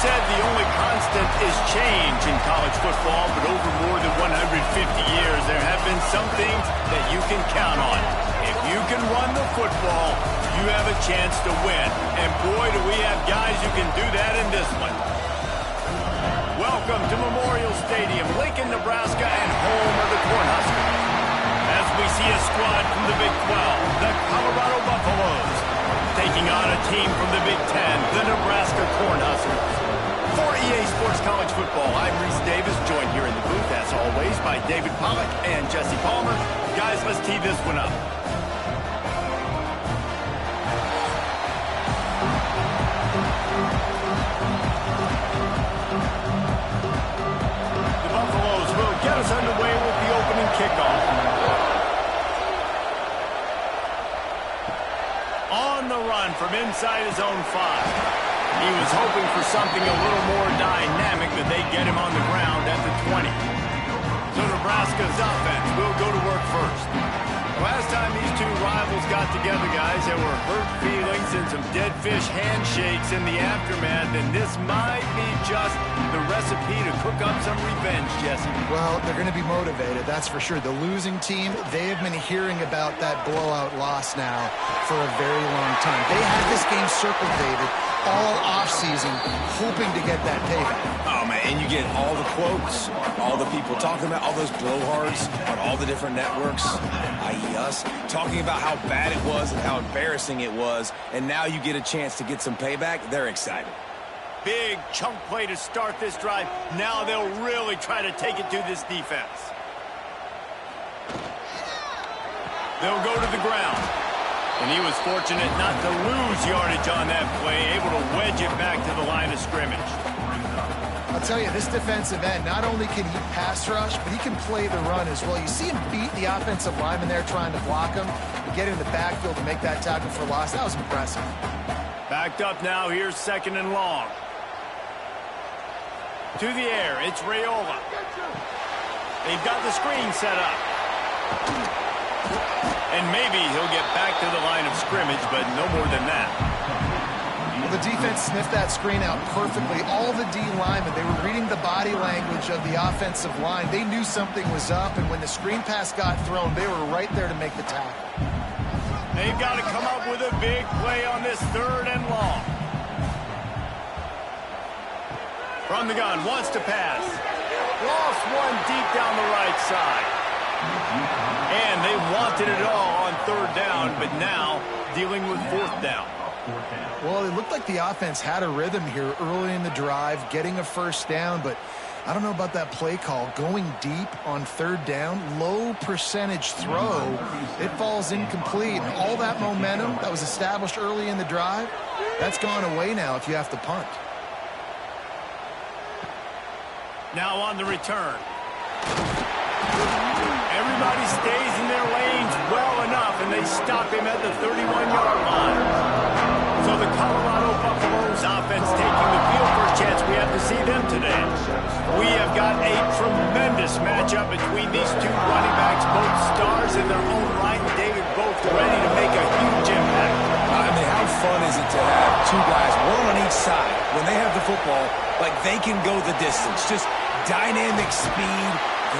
said the only constant is change in college football, but over more than 150 years, there have been some things that you can count on. If you can run the football, you have a chance to win. And boy, do we have guys who can do that in this one. Welcome to Memorial Stadium, Lincoln, Nebraska, and home of the Cornhuskers. As we see a squad from the Big 12, the Colorado Buffaloes, taking on a team from the Big 10, the Nebraska Cornhuskers. For EA Sports College Football, I'm Reese Davis, joined here in the booth, as always, by David Pollack and Jesse Palmer. Guys, let's tee this one up. The Buffaloes will get us underway with the opening kickoff. On the run from inside his own 5. He was hoping for something a little more dynamic, but they get him on the ground at the 20. So Nebraska's offense will go to work first. Last time these two rivals got together, guys, there were hurt feelings and some dead fish handshakes in the aftermath, and this might be just the recipe to cook up some revenge, Jesse. Well, they're going to be motivated, that's for sure. The losing team, they have been hearing about that blowout loss now for a very long time. They had this game circled, David, all offseason, hoping to get that payback. Oh, man, and you get all the quotes, all the people talking about, all those blowhards on all the different networks, i.e. us, talking about how bad it was and how embarrassing it was, and now you get a chance to get some payback. They're excited. Big chunk play to start this drive. Now they'll really try to take it to this defense. They'll go to the ground. And he was fortunate not to lose yardage on that play, able to wedge it back to the line of scrimmage. I'll tell you, this defensive end, not only can he pass rush, but he can play the run as well. You see him beat the offensive lineman there trying to block him, and get in the backfield to make that tackle for loss. That was impressive. Backed up now, here's 2nd and long. To the air, it's Raiola. They've got the screen set up. And maybe he'll get back to the line of scrimmage, but no more than that. Well, the defense sniffed that screen out perfectly. All the D linemen, they were reading the body language of the offensive line. They knew something was up, and when the screen pass got thrown, they were right there to make the tackle. They've got to come up with a big play on this 3rd and long. From the gun, wants to pass. Lost one deep down the right side. And they wanted it all on 3rd down, but now dealing with 4th down. Well, it looked like the offense had a rhythm here early in the drive, getting a 1st down, but I don't know about that play call. Going deep on 3rd down, low percentage throw, it falls incomplete. All that momentum that was established early in the drive, that's gone away now if you have to punt. Now on the return. Everybody stays in their lanes well enough, and they stop him at the 31-yard line. So the Colorado Buffaloes offense taking the field for a chance. We have to see them today. We have got a tremendous matchup between these two running backs, both stars in their own right. David, both ready to make a huge impact. I mean, how fun is it to have two guys, one on each side, when they have the football, like they can go the distance. Just dynamic speed,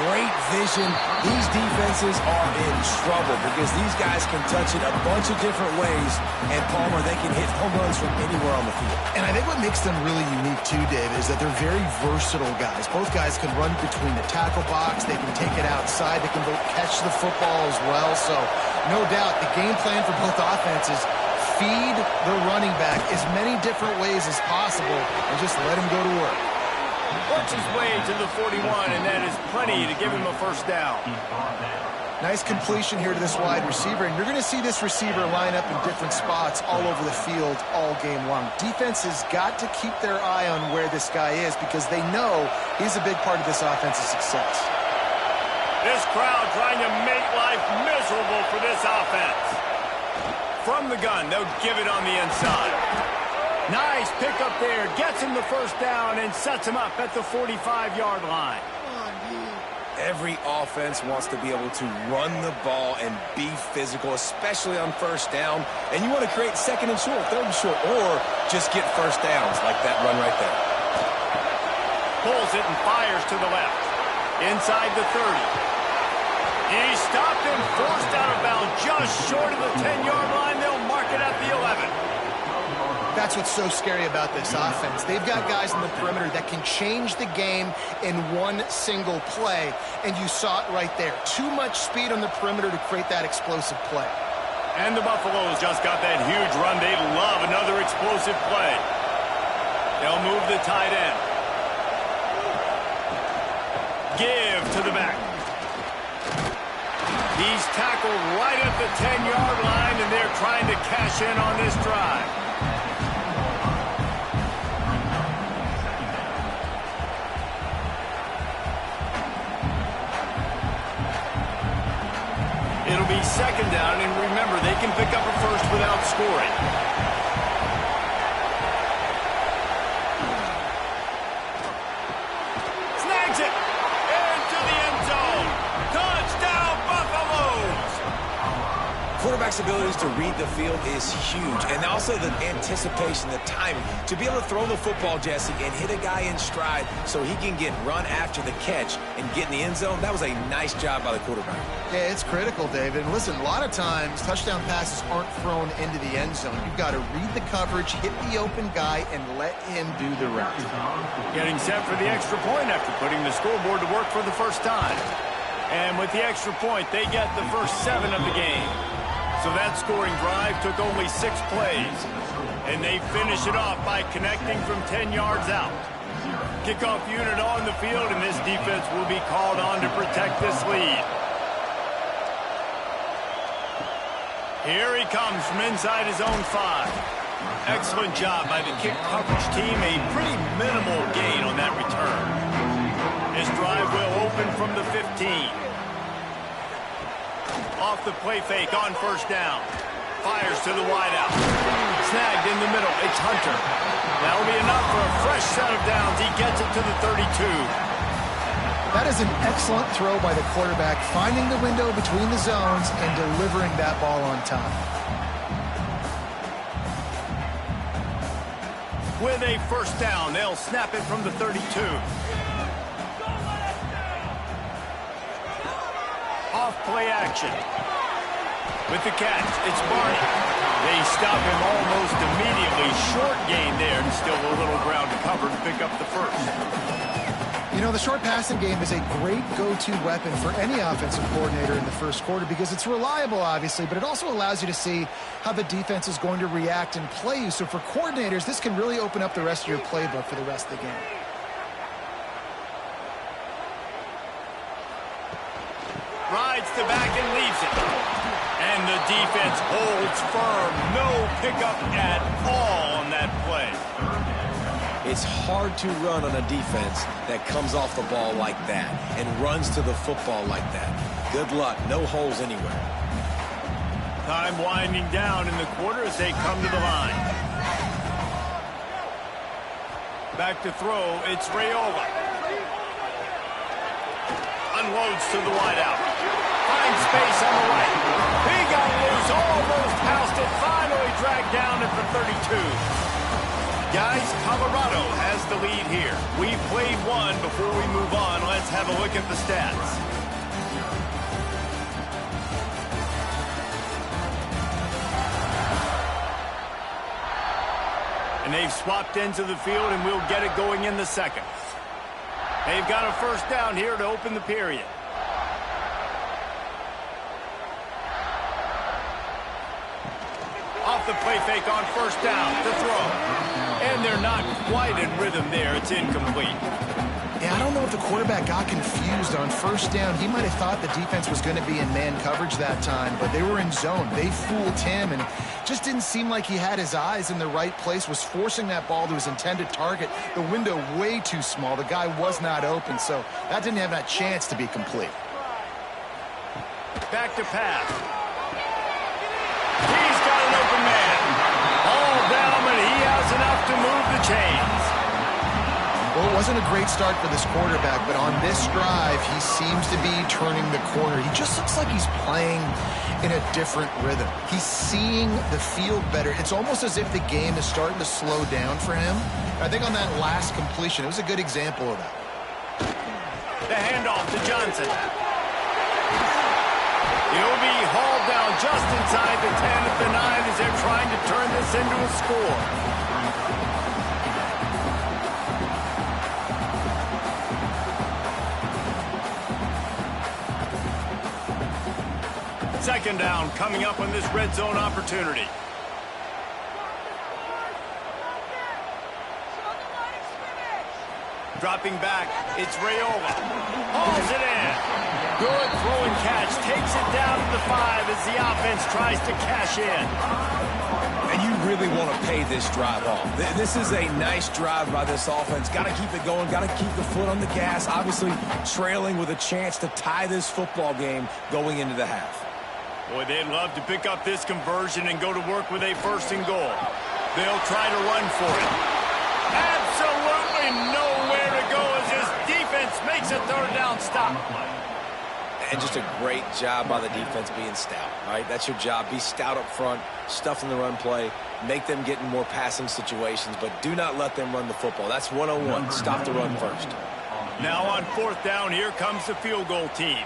great vision. These defenses are in trouble because these guys can touch it a bunch of different ways, and Palmer, they can hit home runs from anywhere on the field. And I think what makes them really unique too, Dave, is that they're very versatile guys. Both guys can run between the tackle box, they can take it outside, they can both catch the football as well. So no doubt the game plan for both offenses, feed the running back as many different ways as possible and just let him go to work. Works his way to the 41, and that is plenty to give him a 1st down. Nice completion here to this wide receiver, and you're going to see this receiver line up in different spots all over the field all game long. Defense has got to keep their eye on where this guy is because they know he's a big part of this offense's success. This crowd trying to make life miserable for this offense. From the gun, they'll give it on the inside. Nice pick up there, gets him the 1st down and sets him up at the 45-yard line. Every offense wants to be able to run the ball and be physical, especially on 1st down. And you want to create 2nd and short, 3rd and short, or just get 1st downs like that run right there. Pulls it and fires to the left. Inside the 30. He stopped and forced out of bounds just short of the 10-yard line. They'll mark it at the 11. That's what's so scary about this offense. They've got guys in the perimeter that can change the game in one single play, and you saw it right there. Too much speed on the perimeter to create that explosive play. And the Buffaloes just got that huge run. They love another explosive play. They'll move the tight end. Give to the back. He's tackled right at the 10-yard line, and they're trying to cash in on this drive. It'll be second down, and remember, they can pick up a first without scoring. Snags it! Into the end zone! Touchdown, Buffaloes! Quarterback's abilities to read the field is huge, and also the anticipation, the timing. To be able to throw the football, Jesse, and hit a guy in stride so he can get run after the catch and get in the end zone, that was a nice job by the quarterback. Yeah, it's critical, David. And listen, a lot of times, touchdown passes aren't thrown into the end zone. You've got to read the coverage, hit the open guy, and let him do the rest. Getting set for the extra point after putting the scoreboard to work for the first time. And with the extra point, they get the first 7 of the game. So that scoring drive took only 6 plays. And they finish it off by connecting from 10 yards out. Kickoff unit on the field, and this defense will be called on to protect this lead. Here he comes from inside his own 5. Excellent job by the kick coverage team. A pretty minimal gain on that return. This drive will open from the 15. Off the play fake on first down. Fires to the wideout. Snagged in the middle. It's Hunter. That'll be enough for a fresh set of downs. He gets it to the 32. That is an excellent throw by the quarterback, finding the window between the zones and delivering that ball on time. With a first down, they'll snap it from the 32. Off play action. With the catch, it's Barney. They stop him almost immediately. Short gain there, and still a little ground to cover to pick up the first. You know, the short passing game is a great go-to weapon for any offensive coordinator in the first quarter because it's reliable, obviously, but it also allows you to see how the defense is going to react and play you. So for coordinators, this can really open up the rest of your playbook for the rest of the game. Rides to back and leaves it. And the defense holds firm. No pickup at all on that play. It's hard to run on a defense that comes off the ball like that and runs to the football like that. Good luck. No holes anywhere. Time winding down in the quarter as they come to the line. Back to throw. It's Raiola. Unloads to the wideout. Finds space on the right. He got loose. Almost housed it. Finally dragged down at the 32. Guys, Colorado has the lead here. We've played one. Before we move on, let's have a look at the stats. And they've swapped into the field, and we'll get it going in the second. They've got a first down here to open the period. Off the play fake on first down to throw. And they're not quite in rhythm there. It's incomplete. Yeah, I don't know if the quarterback got confused on first down. He might have thought the defense was going to be in man coverage that time, but they were in zone. They fooled him, and just didn't seem like he had his eyes in the right place, was forcing that ball to his intended target. The window way too small. The guy was not open, so that didn't have that chance to be complete. Back to pass. He's got an open man. All down, but he has enough to move the chains. Well, it wasn't wasn't a great start for this quarterback, but on this drive, he seems to be turning the corner. He just looks like he's playing in a different rhythm. He's seeing the field better. It's almost as if the game is starting to slow down for him. I think on that last completion, it was a good example of that. The handoff to Johnson. He'll be hauled down just inside the 10 at the 9 as they're trying to turn this into a score. Second down coming up on this red zone opportunity. Dropping back, it's Raiola. Hauls it in. Good throw and catch. Takes it down to the 5 as the offense tries to cash in. And you really want to pay this drive off. This is a nice drive by this offense. Got to keep it going. Got to keep the foot on the gas. Obviously trailing with a chance to tie this football game going into the half. Boy, they'd love to pick up this conversion and go to work with a 1st and goal. They'll try to run for it. Absolutely nowhere to go as this defense makes a 3rd down stop. And just a great job by the defense being stout, right? That's your job. Be stout up front, stuff in the run play, make them get in more passing situations, but do not let them run the football. That's 101. Stop the run first. Now on 4th down, here comes the field goal team.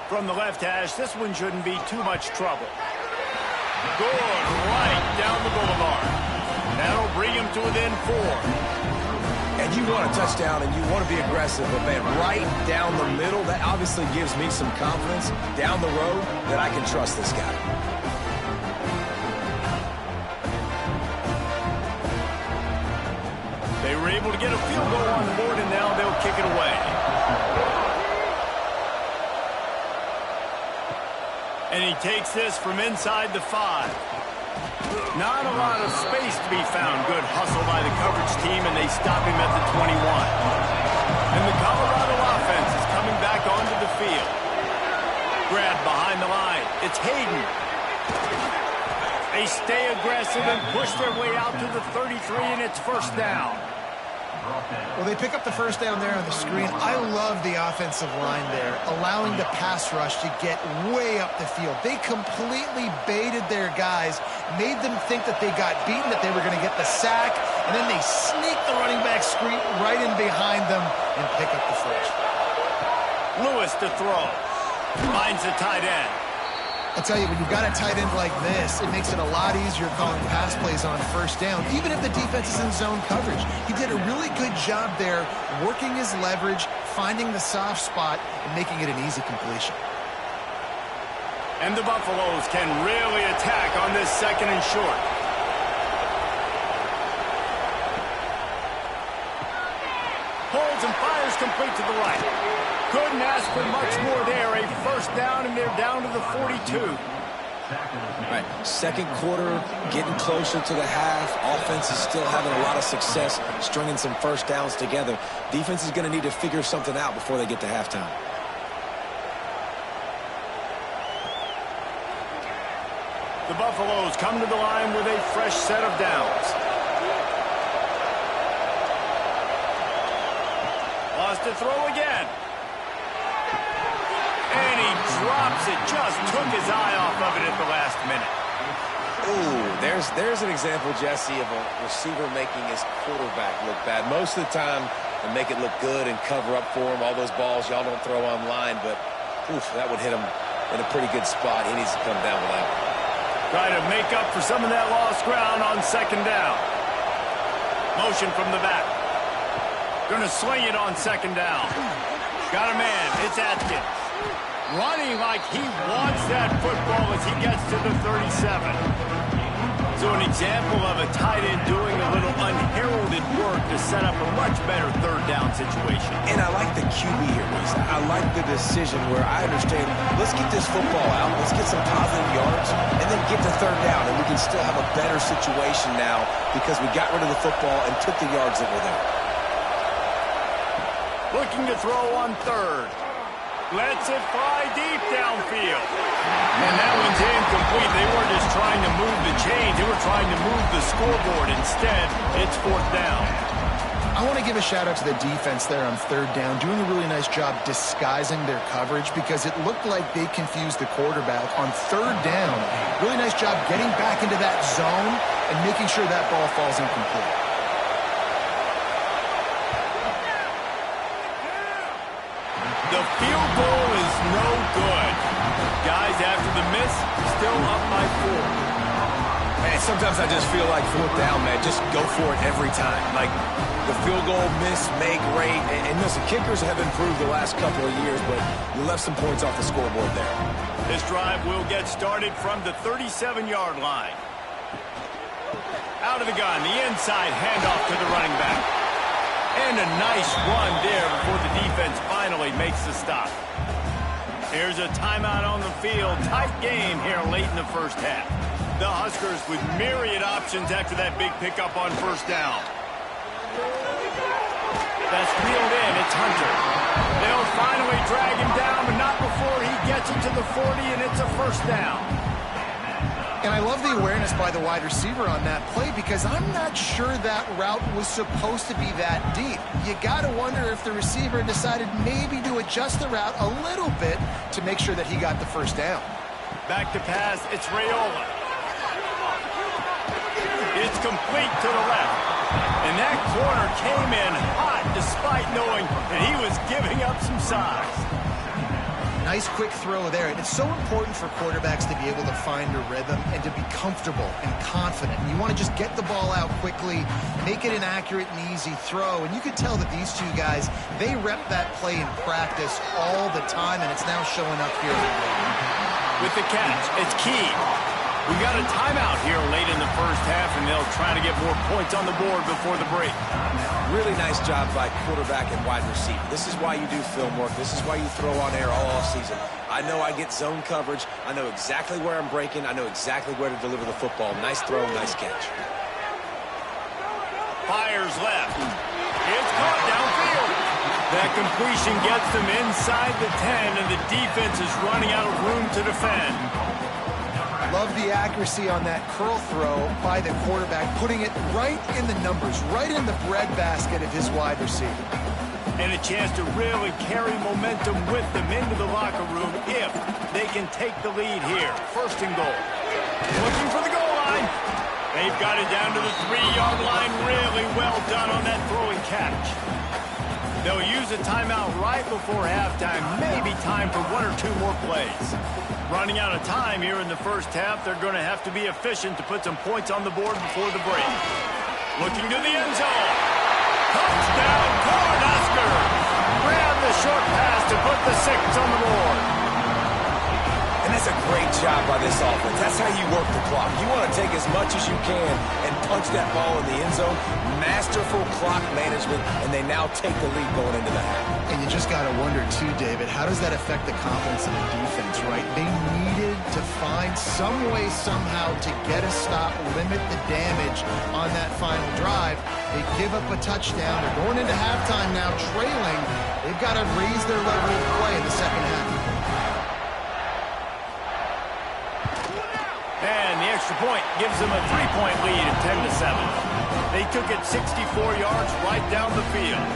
From the left hash, this one shouldn't be too much trouble. Good, right down the boulevard. That'll bring him to within 4. And you want a touchdown and you want to be aggressive, but man, right down the middle, that obviously gives me some confidence down the road that I can trust this guy. They were able to get a field goal on the board, and now they'll kick it away. And he takes this from inside the 5. Not a lot of space to be found. Good hustle by the coverage team, and they stop him at the 21. And the Colorado offense is coming back onto the field. Grab behind the line. It's Hayden. They stay aggressive and push their way out to the 33, and it's 1st down. Well, they pick up the 1st down there on the screen. I love the offensive line there, allowing the pass rush to get way up the field. They completely baited their guys, made them think that they got beaten, that they were going to get the sack, and then they sneak the running back screen right in behind them and pick up the first. Lewis to throw. Finds the tight end. I'll tell you, when you've got a tight end like this, it makes it a lot easier calling pass plays on 1st down, even if the defense is in zone coverage. He did a really good job there, working his leverage, finding the soft spot, and making it an easy completion. And the Buffaloes can really attack on this 2nd and short. Holds and fires complete to the right. Couldn't ask for much more there. A 1st down, and they're down to the 42. Right, 2nd quarter, getting closer to the half. Offense is still having a lot of success stringing some 1st downs together. Defense is going to need to figure something out before they get to halftime. The Buffaloes come to the line with a fresh set of downs. Lost to throw again. And he drops it. Just took his eye off of it at the last minute. Ooh, there's an example, Jesse, of a receiver making his quarterback look bad. Most of the time, they make it look good and cover up for him. All those balls y'all don't throw online, but oof, that would hit him in a pretty good spot. He needs to come down with that. Try to make up for some of that lost ground on 2nd down. Motion from the back. Gonna sling it on 2nd down. Got a man. It's Atkins. Running like he wants that football as he gets to the 37. So an example of a tight end doing a little unheralded work to set up a much better 3rd down situation. And I like the QB here, Reese. I like the decision where I understand, let's get this football out, let's get some positive yards, and then get to 3rd down, and we can still have a better situation now because we got rid of the football and took the yards that were there. Looking to throw on 3rd. Lets it fly deep downfield. And that one's incomplete. They weren't just trying to move the chains. They were trying to move the scoreboard. Instead, it's 4th down. I want to give a shout out to the defense there on third down, doing a really nice job disguising their coverage because it looked like they confused the quarterback on third down. Really nice job getting back into that zone and making sure that ball falls incomplete. The field goal is no good. Guys, after the miss, still up by 4. Man, sometimes I just feel like fourth down, man. Just go for it every time. Like, the field goal, miss, make, rate. And listen, kickers have improved the last couple of years, but you left some points off the scoreboard there. This drive will get started from the 37-yard line. Out of the gun, the inside handoff to the running back. And a nice run there before the defense finally makes the stop. Here's a timeout on the field. Tight game here late in the first half. The Huskers with myriad options after that big pickup on first down. That's reeled in. It's Hunter. They'll finally drag him down, but not before he gets it to the 40, and it's a first down. And I love the awareness by the wide receiver on that play because I'm not sure that route was supposed to be that deep. You got to wonder if the receiver decided maybe to adjust the route a little bit to make sure that he got the first down. Back to pass, it's Raiola. It's complete to the left. And that corner came in hot despite knowing that he was giving up some size. Nice quick throw there. And it's so important for quarterbacks to be able to find a rhythm and to be comfortable and confident. And you want to just get the ball out quickly, make it an accurate and easy throw. And you could tell that these two guys, they rep that play in practice all the time, and it's now showing up here. With the catch, it's key. We got a timeout here late in the first half, and they'll try to get more points on the board before the break. Really nice job by quarterback and wide receiver. This is why you do film work. This is why you throw on air all offseason. I know I get zone coverage. I know exactly where I'm breaking. I know exactly where to deliver the football. Nice throw, nice catch. Fires left. It's caught downfield. That completion gets them inside the 10, and the defense is running out of room to defend. Love the accuracy on that curl throw by the quarterback, putting it right in the numbers, right in the breadbasket of his wide receiver. And a chance to really carry momentum with them into the locker room if they can take the lead here. First and goal. Looking for the goal line. They've got it down to the 3-yard line. Really well done on that throw and catch. They'll use a timeout right before halftime. Maybe time for 1 or 2 more plays. Running out of time here in the first half. They're going to have to be efficient to put some points on the board before the break. Looking to the end zone. Touchdown, Cornhuskers! Grab the short pass to put the 6 on the board. And that's a great job by this offense. That's how you work the clock. You want to take as much as you can and punch that ball in the end zone. Masterful clock management, and they now take the lead going into the half. And you just got to wonder, too, David, how does that affect the confidence of the defense, right? They needed to find some way, somehow, to get a stop, limit the damage on that final drive. They give up a touchdown. They're going into halftime now, trailing. They've got to raise their level of play in the second half. And the extra point gives them a 3-point lead at 10-7. They took it 64 yards right down the field.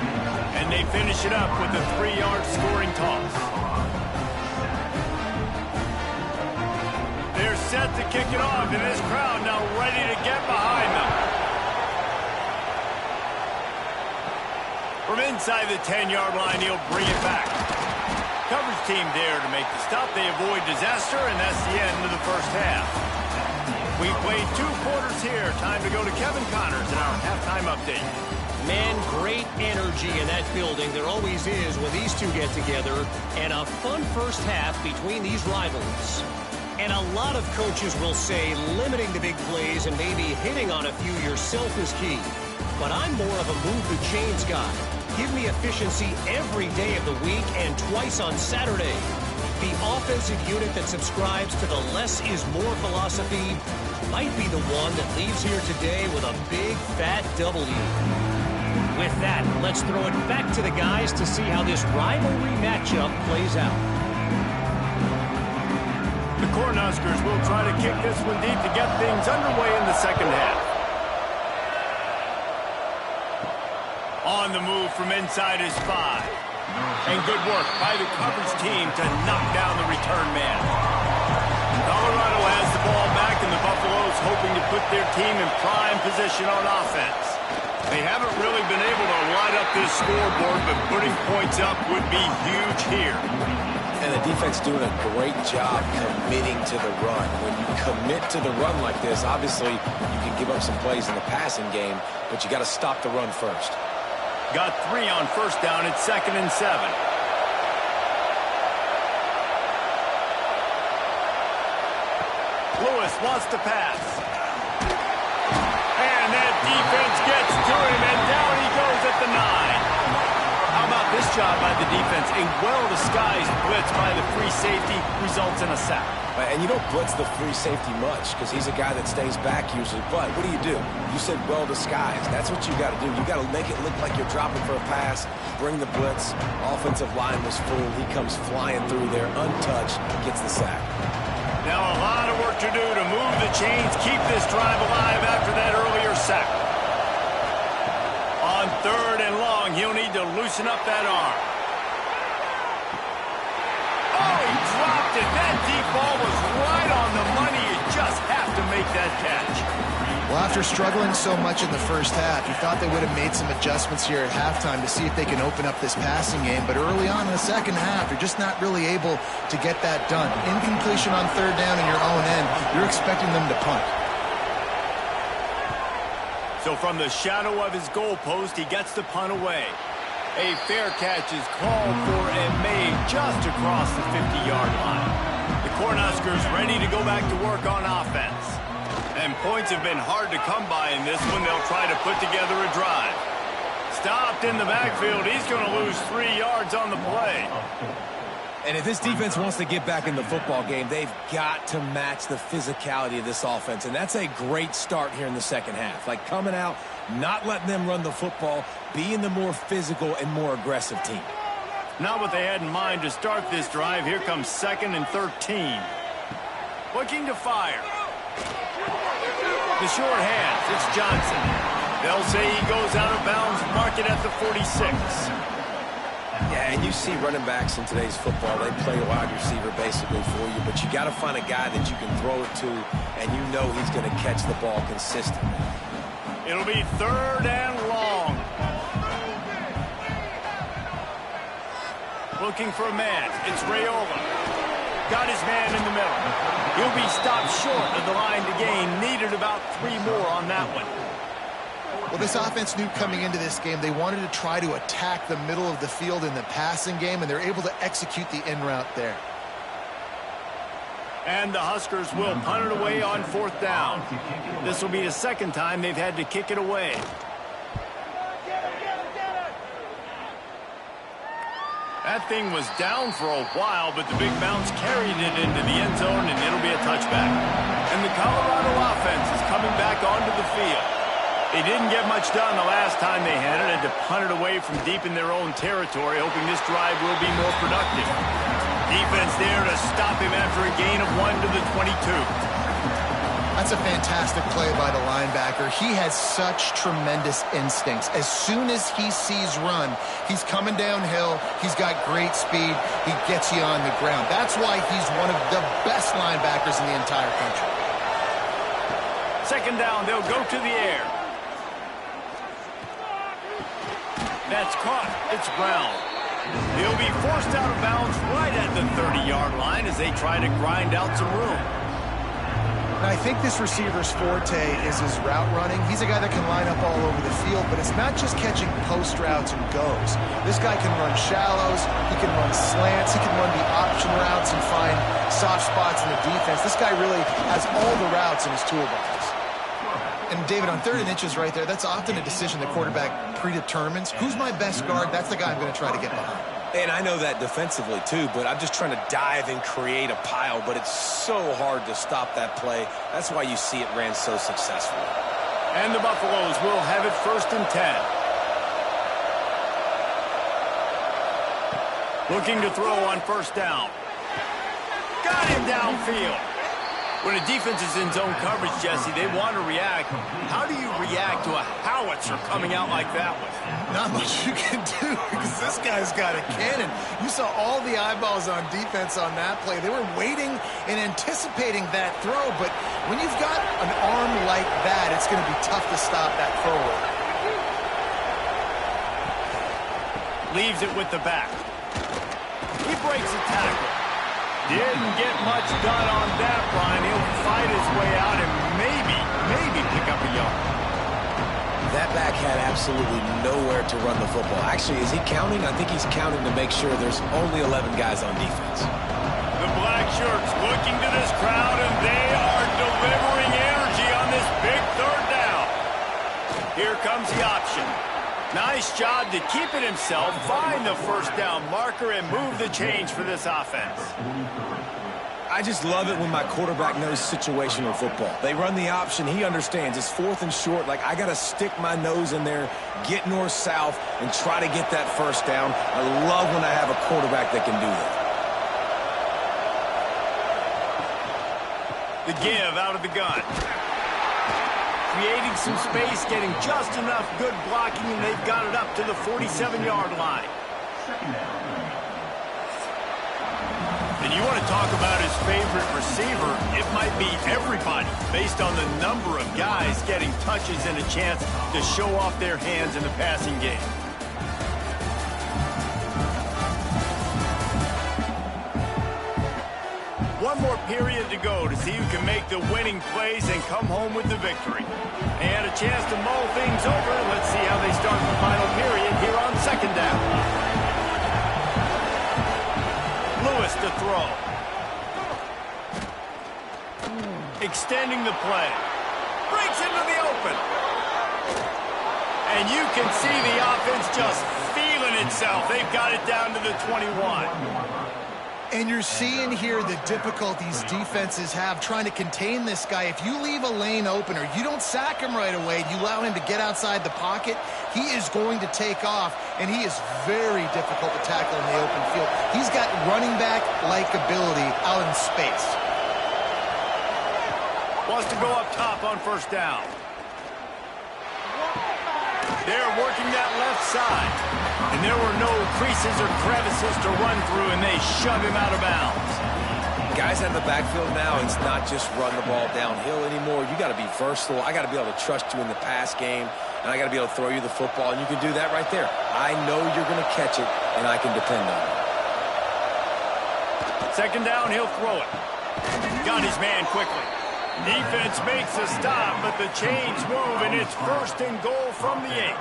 And they finish it up with a 3-yard scoring toss. They're set to kick it off, and this crowd now ready to get behind them. From inside the 10-yard line, he'll bring it back. Coverage team there to make the stop. They avoid disaster, and that's the end of the first half. We played 2 quarters here. Time to go to Kevin Connors in our halftime update. Man, great energy in that building. There always is when these two get together. And a fun first half between these rivals. And a lot of coaches will say limiting the big plays and maybe hitting on a few yourself is key. But I'm more of a move the chains guy. Give me efficiency every day of the week and twice on Saturday. The offensive unit that subscribes to the less is more philosophy might be the one that leaves here today with a big, fat W. With that, let's throw it back to the guys to see how this rivalry matchup plays out. The Cornhuskers will try to kick this one deep to get things underway in the second half. On the move from inside his 5. And good work by the coverage team to knock down the return man. Colorado has the ball back, and the Buffaloes hoping to put their team in prime position on offense. They haven't really been able to light up this scoreboard, but putting points up would be huge here. And the defense doing a great job committing to the run. When you commit to the run like this, obviously you can give up some plays in the passing game, but you got to stop the run first. Got 3 on first down. It's 2nd and 7. Lewis wants to pass. And that defense gets to him, and down he goes at the 9. How about this job by the defense? A well-disguised blitz by the free safety results in a sack. And you don't blitz the free safety much because he's a guy that stays back usually. But what do? You said well-disguised. That's what you got to do. You got to make it look like you're dropping for a pass, bring the blitz. Offensive line was full. He comes flying through there, untouched, gets the sack. Now a lot of work to do to move the chains, keep this drive alive after that earlier sack. On 3rd and long, he'll need to loosen up that arm. Oh, he dropped it. That deep ball was right on the money. You just have to make that catch. Well, after struggling so much in the first half, you thought they would have made some adjustments here at halftime to see if they can open up this passing game. But early on in the second half, you're just not really able to get that done. Incompletion on 3rd down in your own end, you're expecting them to punt. So from the shadow of his goalpost, he gets the punt away. A fair catch is called for and made just across the 50-yard line. The Cornhuskers ready to go back to work on offense. And points have been hard to come by in this one. They'll try to put together a drive. Stopped in the backfield. He's going to lose 3 yards on the play. And if this defense wants to get back in the football game, they've got to match the physicality of this offense. And that's a great start here in the second half. Like coming out, not letting them run the football, being the more physical and more aggressive team. Not what they had in mind to start this drive. Here comes 2nd and 13. Looking to fire. The short hands, it's Johnson. They'll say he goes out of bounds, mark it at the 46. Yeah, and you see running backs in today's football, they play a wide receiver basically for you, but you got to find a guy that you can throw it to, and you know he's going to catch the ball consistently. It'll be 3rd and long. Looking for a man, it's Raiola. Got his man in the middle. He'll be stopped short of the line to gain. Needed about 3 more on that one. Well, this offense knew coming into this game they wanted to try to attack the middle of the field in the passing game, and they're able to execute the in route there. And the Huskers will punt it away on 4th down. This will be the 2nd time they've had to kick it away. That thing was down for a while, but the big bounce carried it into the end zone, and it'll be a touchback. And the Colorado offense is coming back onto the field. They didn't get much done the last time they had it, and to punt it away from deep in their own territory, hoping this drive will be more productive. Defense there to stop him after a gain of 1 to the 22. That's a fantastic play by the linebacker. He has such tremendous instincts. As soon as he sees run, he's coming downhill. He's got great speed. He gets you on the ground. That's why he's one of the best linebackers in the entire country. 2nd down, they'll go to the air. That's caught. It's Brown. He'll be forced out of bounds right at the 30-yard line as they try to grind out some room. Now, I think this receiver's forte is his route running. He's a guy that can line up all over the field, but it's not just catching post routes and goes. This guy can run shallows, he can run slants, he can run the option routes and find soft spots in the defense. This guy really has all the routes in his toolbox. And, David, on 3rd and inches right there, that's often a decision the quarterback predetermines. Who's my best guard? That's the guy I'm going to try to get behind. And I know that defensively, too, but I'm just trying to dive and create a pile, but it's so hard to stop that play. That's why you see it ran so successfully. And the Buffaloes will have it 1st and 10. Looking to throw on 1st down. Got him downfield. When a defense is in zone coverage, Jesse, they want to react. How do you react to a howitzer coming out like that one. Not much you can do because this guy's got a cannon. You saw all the eyeballs on defense on that play. They were waiting and anticipating that throw, but when you've got an arm like that, it's going to be tough to stop that thrower. Leaves it with the back. He breaks a tackle. Didn't get much done on that, Brian. He'll fight his way out and maybe pick up a yard. That back had absolutely nowhere to run the football. Actually, is he counting? I think he's counting to make sure there's only 11 guys on defense. The black shirts looking to this crowd, and they are delivering energy on this big third down. Here comes the option. Nice job to keep it himself, find the first down marker, and move the change for this offense. I just love it when my quarterback knows situational football. They run the option. He understands. It's 4th and short. Like, I got to stick my nose in there, get north-south, and try to get that first down. I love when I have a quarterback that can do that. The give out of the gun. Creating some space, getting just enough good blocking, and they've got it up to the 47-yard line. And you want to talk about his favorite receiver, it might be everybody, based on the number of guys getting touches and a chance to show off their hands in the passing game. One more period to go to see who can make the winning plays and come home with the victory. And a chance to mull things over. Let's see how they start the final period here on second down. Lewis to throw. Extending the play. Breaks into the open. And you can see the offense just feeling itself. They've got it down to the 21. And you're seeing here the difficulties defenses have trying to contain this guy. If you leave a lane open or you don't sack him right away, you allow him to get outside the pocket, he is going to take off, and he is very difficult to tackle in the open field. He's got running back-like ability out in space. Wants to go up top on first down. They're working that left side. And there were no creases or crevices to run through, and they shove him out of bounds. Guys out of the backfield now, it's not just run the ball downhill anymore. You got to be versatile. I got to be able to trust you in the pass game, and I got to be able to throw you the football, and you can do that right there. I know you're going to catch it, and I can depend on it. Second down, he'll throw it. Got his man quickly. Defense makes a stop, but the chains move, and it's 1st and goal from the 8.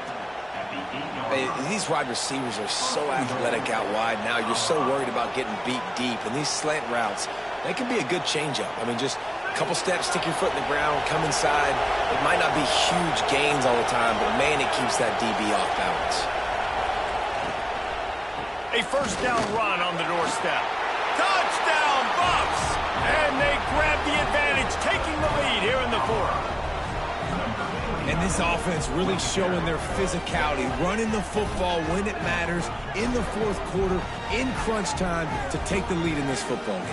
Hey, these wide receivers are so athletic out wide now. You're so worried about getting beat deep. And these slant routes, they can be a good changeup. I mean, just a couple steps, stick your foot in the ground, come inside. It might not be huge gains all the time, but, man, it keeps that DB off balance. A first down run on the doorstep. Touchdown, Buffs! And they grab the advantage, taking the lead here in the 4th. And this offense really showing their physicality, running the football when it matters, in the 4th quarter, in crunch time, to take the lead in this football game.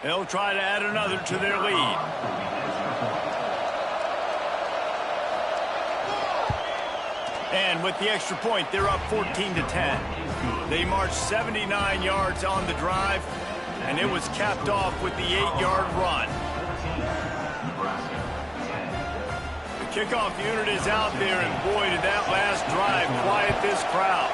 They'll try to add another to their lead. And with the extra point, they're up 14-10. They marched 79 yards on the drive, and it was capped off with the 8-yard run. The kickoff unit is out there, and boy, did that last drive quiet this crowd.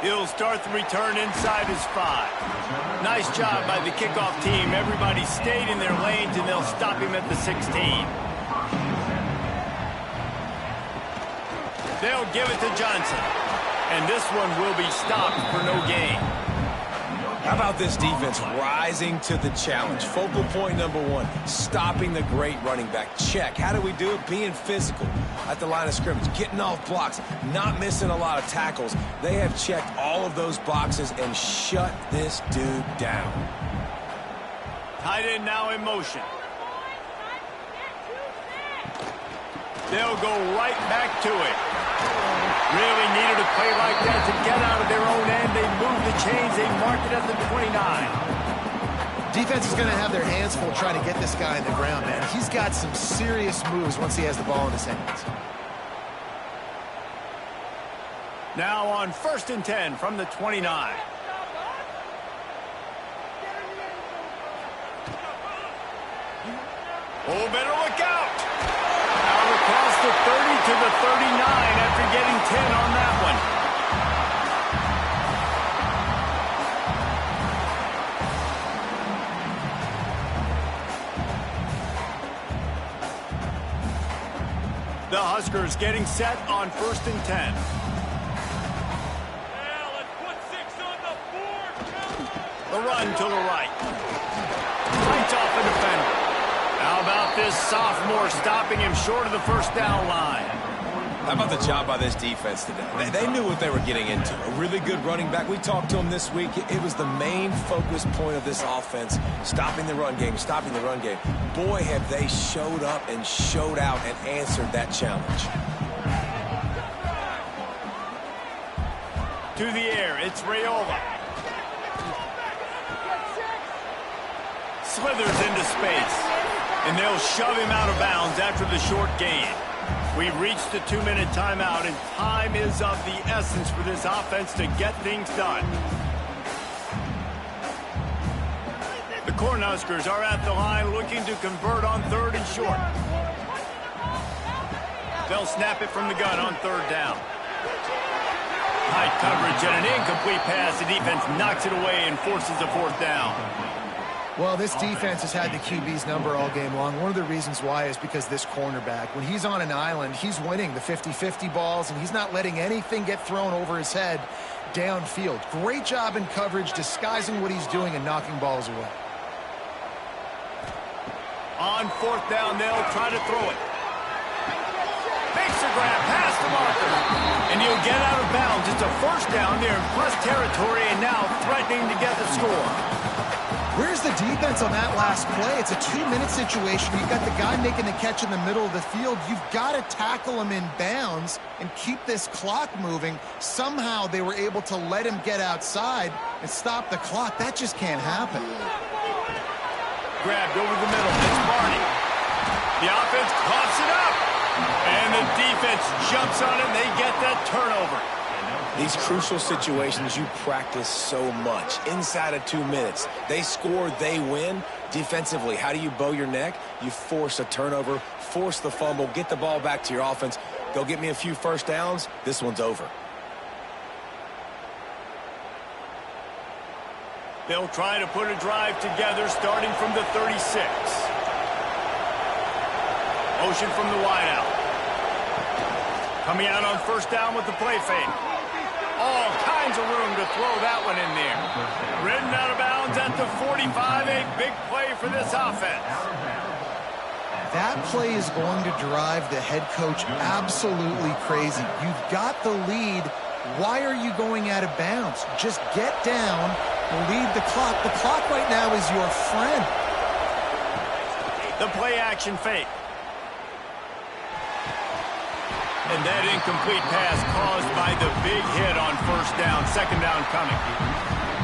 He'll start the return inside his 5. Nice job by the kickoff team. Everybody stayed in their lanes, and they'll stop him at the 16. They'll give it to Johnson. And this one will be stopped for no gain. How about this defense rising to the challenge? Focal point number 1, stopping the great running back. Check. How do we do it? Being physical at the line of scrimmage, getting off blocks, not missing a lot of tackles. They have checked all of those boxes and shut this dude down. Tight end now in motion. They'll go right back to it. Really needed a play like that to get out of their own end. They move the chains. They mark it at the 29. Defense is going to have their hands full trying to get this guy in the ground, man. He's got some serious moves once he has the ball in his hands. Now on 1st and 10 from the 29. Oh, better look out. Out across the 30 to the 39 after getting 10 on that one. The Huskers getting set on 1st and 10. Yeah, let's put 6 on the board. The run to the right. Fights off a defender. How about this sophomore stopping him short of the first down line? How about the job by this defense today? They knew what they were getting into. A really good running back. We talked to him this week. It was the main focus point of this offense, stopping the run game, stopping the run game. Boy, have they showed up and showed out and answered that challenge. To the air, it's Rayola. Slithers into space, and they'll shove him out of bounds after the short gain. We've reached the 2-minute timeout, and time is of the essence for this offense to get things done. The Cornhuskers are at the line looking to convert on 3rd and short. They'll snap it from the gun on 3rd down. High coverage and an incomplete pass. The defense knocks it away and forces a 4th down. Well, this defense has had the QB's number all game long. One of the reasons why is because this cornerback, when he's on an island, he's winning the 50-50 balls, and he's not letting anything get thrown over his head downfield. Great job in coverage, disguising what he's doing and knocking balls away. On 4th down, they'll try to throw it. Makes the grab past the marker. And he'll get out of bounds. It's a 1st down. They're in plus territory and now threatening to get the score. Where's the defense on that last play? It's a 2-minute situation. You've got the guy making the catch in the middle of the field. You've got to tackle him in bounds and keep this clock moving. Somehow they were able to let him get outside and stop the clock. That just can't happen. Grabbed over the middle. It's Barney. The offense coughs it up. And the defense jumps on it, and they get that turnover. These crucial situations you practice so much. Inside of 2 minutes, they score, they win. Defensively, how do you bow your neck? You force a turnover, force the fumble, get the ball back to your offense. Go get me a few 1st downs. This one's over. They'll try to put a drive together starting from the 36. Motion from the wideout. Coming out on 1st down with the play fake. All kinds of room to throw that one in there. Ridden out of bounds at the 45. A big play for this offense. That play is going to drive the head coach absolutely crazy. You've got the lead. Why are you going out of bounds? Just get down, lead the clock. The clock right now is your friend. The play action fake. And that incomplete pass caused by the big hit on 1st down. 2nd down coming.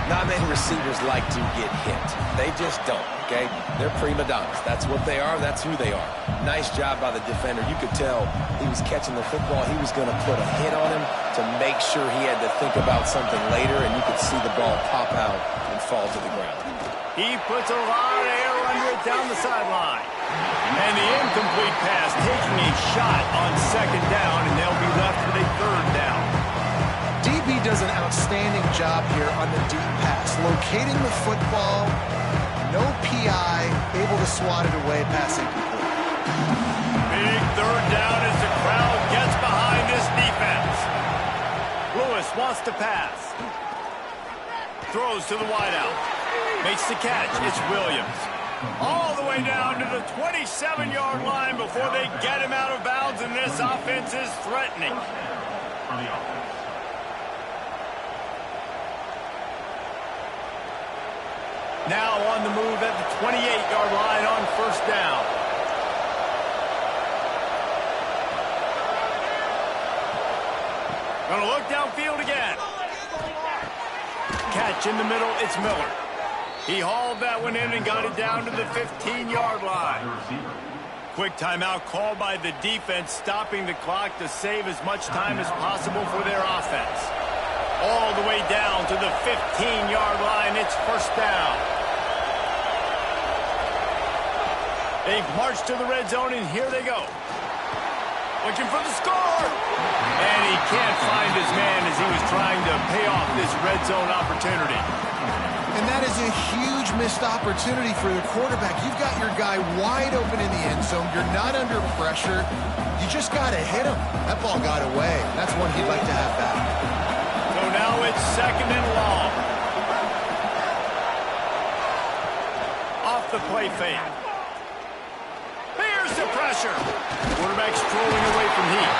Not many receivers like to get hit. They just don't, okay? They're prima donnas. That's what they are. That's who they are. Nice job by the defender. You could tell he was catching the football. He was going to put a hit on him to make sure he had to think about something later, and you could see the ball pop out and fall to the ground. He puts a lot of air under it down the sideline. And the incomplete pass taking a shot on 2nd down, and they'll be left with a 3rd down. DB does an outstanding job here on the deep pass. Locating the football, no PI, able to swat it away, pass incomplete. Big 3rd down as the crowd gets behind this defense. Lewis wants to pass. Throws to the wideout. Makes the catch. It's Williams. All the way down to the 27-yard line before they get him out of bounds, and this offense is threatening. Now on the move at the 28-yard line on 1st down. Gonna look downfield again. Catch in the middle, it's Miller. He hauled that one in and got it down to the 15-yard line. Quick timeout called by the defense, stopping the clock to save as much time as possible for their offense. All the way down to the 15-yard line, it's first down. They've marched to the red zone, and here they go. Looking for the score. And he can't find his man as he was trying to pay off this red zone opportunity. And that is a huge missed opportunity for the quarterback. You've got your guy wide open in the end zone. You're not under pressure. You just got to hit him. That ball got away. That's one he'd like to have back. So now it's second and long. Off the play fake. Here's the pressure. Quarterback strolling away from heat.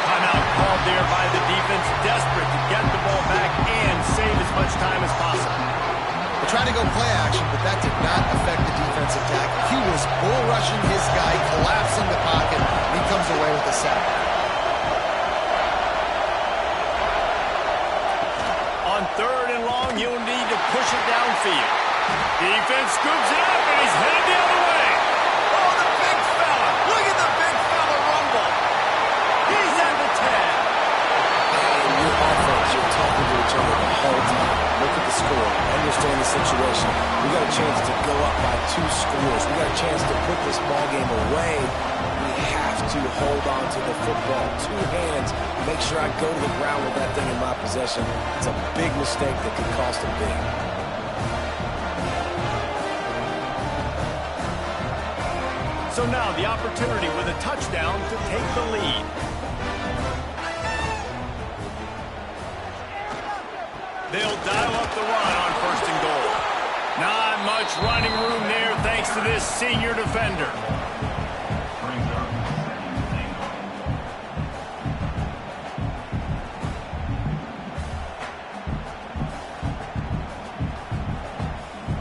Timeout called there by the defense, desperate to get the ball back and save as much time as possible. They tried to go play action, but that did not affect the defensive tackle. He was bull rushing his guy, collapsing the pocket, and he comes away with a sack. On third and long, you'll need to push it downfield. Defense scoops it up, and he's headed the other way. Oh, the big fella. Look at the big fella rumble. He's at the 10. And your offense, you're talking to each other the whole time. Look at the score. Understand the situation. We got a chance to go up by 2 scores. We got a chance to put this ball game away. We have to hold on to the football. 2 hands. Make sure I go to the ground with that thing in my possession. It's a big mistake that could cost them big. So now the opportunity with a touchdown to take the lead. They'll dial up the run on first and goal. Not much running room there thanks to this senior defender.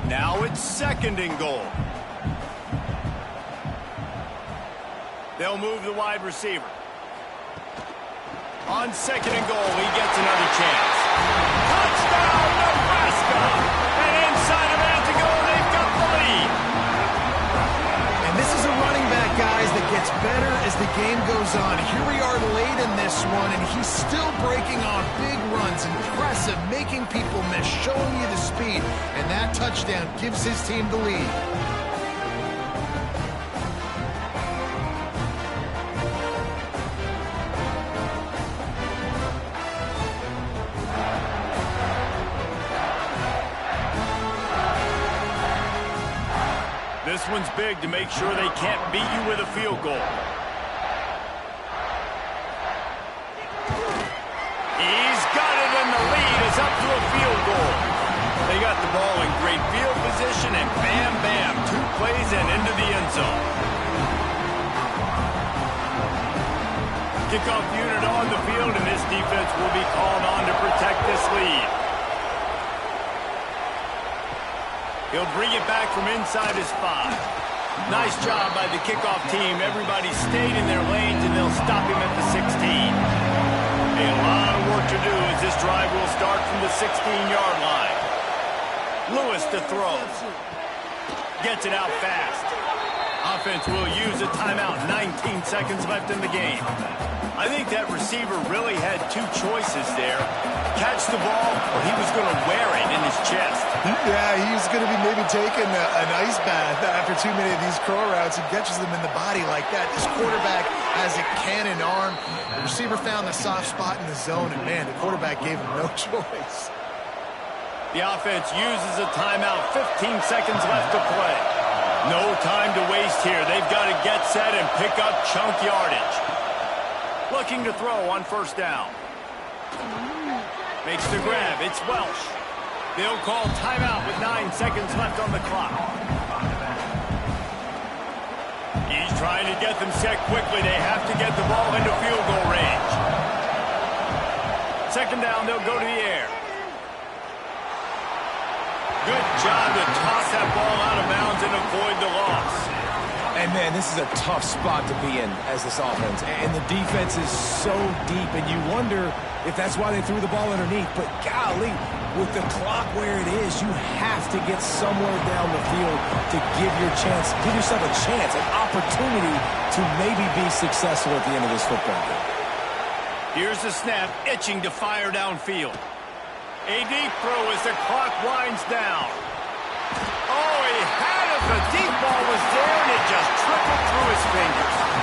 Now it's second and goal. They'll move the wide receiver. On second and goal, he gets another chance. Touchdown, Nebraska! And inside a minute to go, they've got the lead. And this is a running back, guys, that gets better as the game goes on. Here we are late in this one, and he's still breaking off big runs. Impressive, making people miss, showing you the speed. And that touchdown gives his team the lead. This one's big to make sure they can't beat you with a field goal. He's got it, and the lead is up to a field goal. They got the ball in great field position, and bam, bam, 2 plays and into the end zone. Kickoff unit on the field, and this defense will be called on to protect this lead. He'll bring it back from inside his 5. Nice job by the kickoff team. Everybody stayed in their lanes, and they'll stop him at the 16. A lot of work to do as this drive will start from the 16-yard line. Lewis to throw. Gets it out fast. Offense will use a timeout. 19 seconds left in the game. I think that receiver really had 2 choices there. Catch the ball, or he was going to wear it in his chest. Yeah, he's going to be maybe taking an ice bath after too many of these crow routes. He catches them in the body like that. This quarterback has a cannon arm. The receiver found the soft spot in the zone, and, man, the quarterback gave him no choice. The offense uses a timeout. 15 seconds left to play. No time to waste here. They've got to get set and pick up chunk yardage. Looking to throw on first down. Makes the grab. It's Welsh. They'll call timeout with 9 seconds left on the clock. He's trying to get them set quickly. They have to get the ball into field goal range. Second down, they'll go to the air. Good job to toss that ball out of bounds and avoid the loss. And, man, this is a tough spot to be in as this offense. And the defense is so deep, and you wonder if that's why they threw the ball underneath. But, golly, with the clock where it is, you have to get somewhere down the field to give yourself a chance, an opportunity to maybe be successful at the end of this football game. Here's the snap, itching to fire downfield. A deep throw as the clock winds down. Oh, he had it. The deep ball was there, and it just trickled through his fingers.